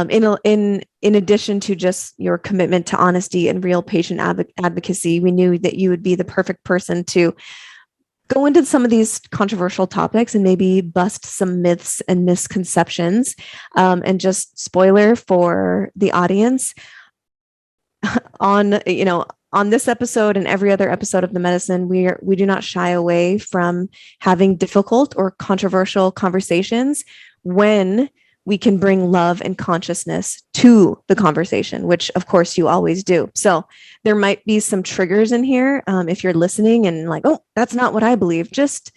in addition to just your commitment to honesty and real patient advocacy, we knew that you would be the perfect person to go into some of these controversial topics and maybe bust some myths and misconceptions. And just spoiler for the audience, on this episode and every other episode of The Medicine, we do not shy away from having difficult or controversial conversations when we can bring love and consciousness to the conversation, which of course you always do. So there might be some triggers in here. If you're listening and like, oh, that's not what I believe, just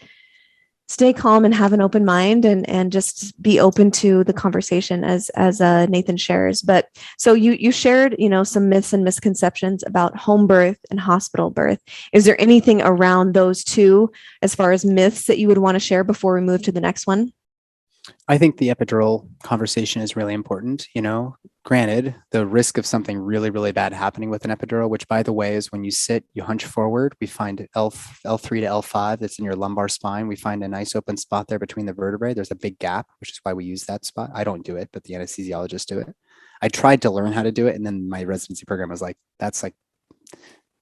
stay calm and have an open mind, and just be open to the conversation as Nathan shares. But so you shared, some myths and misconceptions about home birth and hospital birth. Is there anything around those two as far as myths that you would want to share before we move to the next one? I think the epidural conversation is really important. Granted, the risk of something really, really bad happening with an epidural, which by the way, is when you sit, you hunch forward, we find L3 to L5 that's in your lumbar spine. We find a nice open spot there between the vertebrae. There's a big gap, which is why we use that spot. I don't do it, but the anesthesiologists do it. I tried to learn how to do it. And then my residency program was like,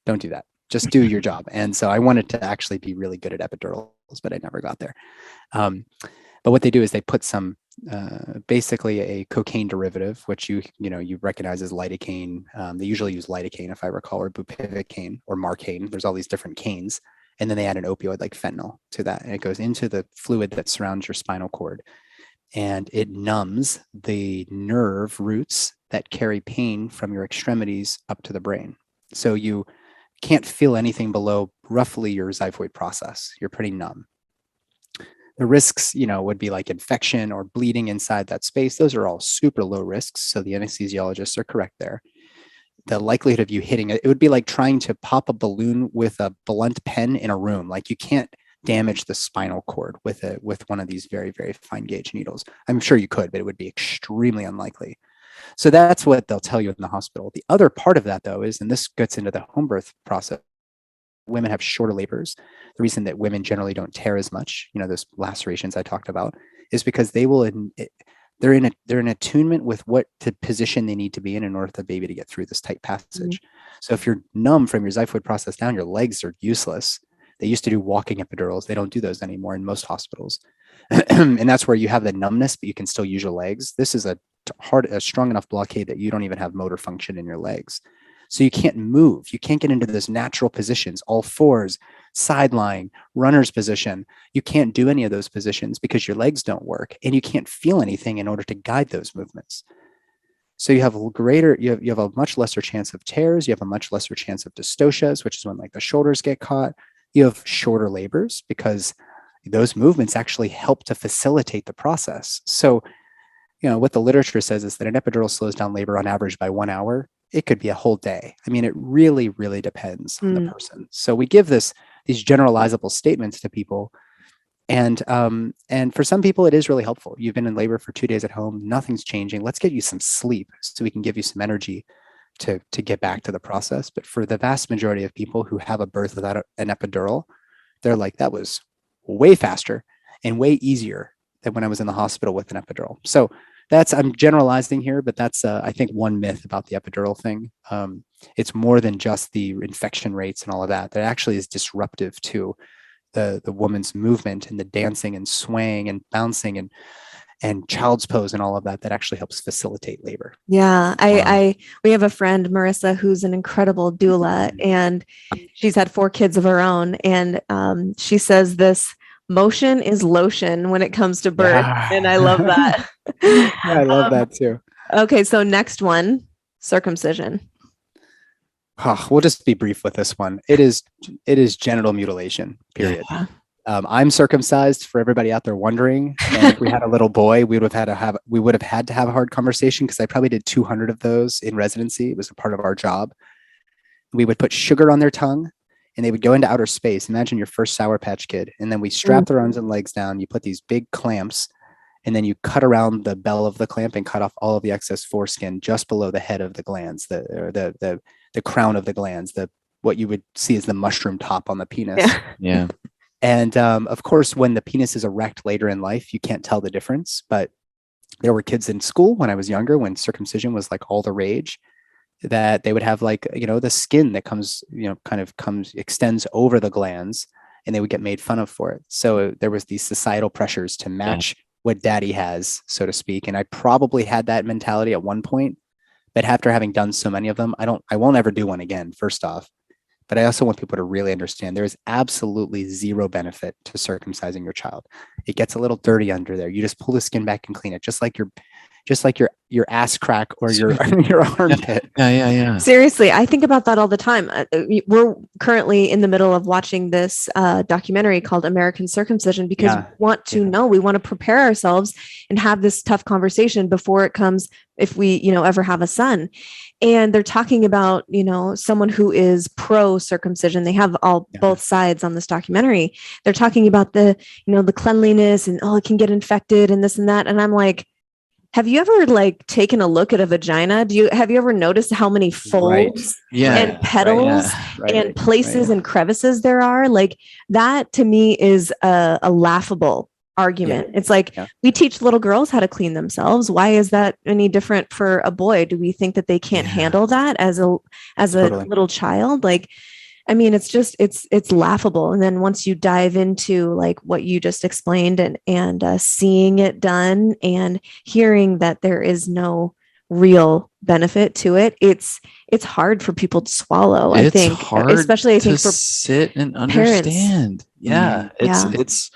don't do that. Just do your job. And so I wanted to actually be really good at epidurals, but I never got there. But what they do is they put some, basically a cocaine derivative, which you recognize as lidocaine. They usually use lidocaine, if I recall, or bupivacaine or marcaine. There's all these different canes. And then they add an opioid like fentanyl to that. And it goes into the fluid that surrounds your spinal cord. And it numbs the nerve roots that carry pain from your extremities up to the brain. So you can't feel anything below roughly your xiphoid process. You're pretty numb. The risks, would be like infection or bleeding inside that space. Those are all super low risks. So the anesthesiologists are correct there. The likelihood of you hitting it would be like trying to pop a balloon with a blunt pen in a room. Like you can't damage the spinal cord with one of these very, very fine gauge needles. I'm sure you could, but it would be extremely unlikely. So that's what they'll tell you in the hospital. The other part of that, though, is, and this gets into the home birth process, women have shorter labors. The reason that women generally don't tear as much, those lacerations I talked about, is because they're in attunement with what the position they need to be in order for the baby to get through this tight passage. So if you're numb from your xiphoid process down, your legs are useless. They used to do walking epidurals. They don't do those anymore in most hospitals. And that's where you have the numbness, but you can still use your legs. This is a strong enough blockade that you don't even have motor function in your legs. So you can't move. You can't get into those natural positions, all fours, side lying, runner's position. You can't do any of those positions because your legs don't work, and you can't feel anything in order to guide those movements. So you have a much lesser chance of tears. You have a much lesser chance of dystocias, which is when like the shoulders get caught. You have shorter labors because those movements actually help to facilitate the process. So, what the literature says is that an epidural slows down labor on average by 1 hour. It could be a whole day. I mean, it really, really depends on the person. So we give these generalizable statements to people. And for some people, it is really helpful. You've been in labor for 2 days at home. Nothing's changing. Let's get you some sleep so we can give you some energy to get back to the process. But for the vast majority of people who have a birth without an epidural, they're like, that was way faster and way easier than when I was in the hospital with an epidural. So I'm generalizing here, but that's I think one myth about the epidural thing. It's more than just the infection rates and all of that. That actually is disruptive to the woman's movement and the dancing and swaying and bouncing and child's pose and all of that actually helps facilitate labor. Yeah, we have a friend, Marissa, who's an incredible doula, and she's had 4 kids of her own, and she says this motion is lotion when it comes to birth. Yeah. And I love that. Yeah, I love that too. Okay. So next one, circumcision. We'll just be brief with this one. It is genital mutilation, period. Yeah. I'm circumcised, for everybody out there wondering. And if we had a little boy, we would have had to have a hard conversation, because I probably did 200 of those in residency. It was a part of our job. We would put sugar on their tongue, and they would go into outer space. Imagine your first Sour Patch Kid. And then we strap their arms and legs down. You put these big clamps, and then you cut around the bell of the clamp and cut off all of the excess foreskin just below the head of the glands, the crown of the glands, what you would see as the mushroom top on the penis. Yeah. And of course, when the penis is erect later in life, you can't tell the difference. But there were kids in school when I was younger, when circumcision was like all the rage, that they would have like, the skin that comes, extends over the glands, and they would get made fun of for it. So there was these societal pressures to match what daddy has, so to speak. And I probably had that mentality at one point, but after having done so many of them, I won't ever do one again, first off. But I also want people to really understand there is absolutely zero benefit to circumcising your child. It gets a little dirty under there. You just pull the skin back and clean it, just like your ass crack or your armpit. Yeah. Seriously, I think about that all the time. We're currently in the middle of watching this documentary called American Circumcision because we want to know, we want to prepare ourselves and have this tough conversation before it comes, if we, ever have a son. And they're talking about, someone who is pro circumcision. They have both sides on this documentary. They're talking about the cleanliness and, it can get infected and this and that. And I'm like, have you ever taken a look at a vagina? Have you ever noticed how many folds and petals and places and crevices there are? Like, that to me is a laughable argument. It's like, we teach little girls how to clean themselves. Why is that any different for a boy? Do we think that they can't handle that as a little child? It's laughable. And then once you dive into what you just explained and seeing it done and hearing that there is no real benefit to it, it's hard for people to swallow. I think especially for sit and understand. Parents. It's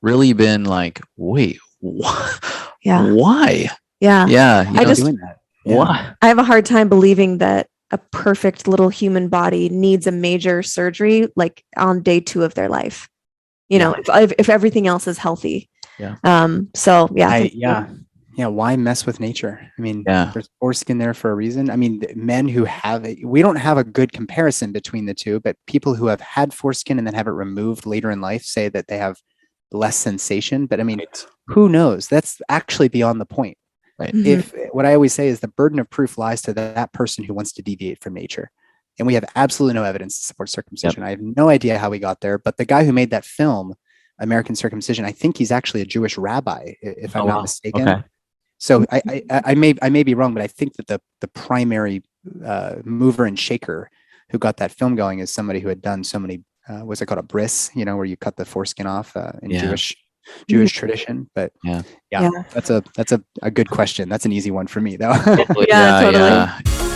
really been like, wait, what? Why? I just doing that. Why? I have a hard time believing that a perfect little human body needs a major surgery on day 2 of their life, if everything else is healthy. Why mess with nature? There's foreskin there for a reason. Men who have it, we don't have a good comparison between the two, but people who have had foreskin and then have it removed later in life say that they have less sensation. But who knows? That's actually beyond the point. Right. If what I always say is the burden of proof lies to that person who wants to deviate from nature. And we have absolutely no evidence to support circumcision. I have no idea how we got there, but the guy who made that film, American Circumcision, I think he's actually a Jewish rabbi, if I'm not mistaken. Okay. So I may be wrong, but I think that the primary mover and shaker who got that film going is somebody who had done so many, what's it called, a bris, where you cut the foreskin off in Jewish tradition. But that's a good question. That's an easy one for me though. Totally.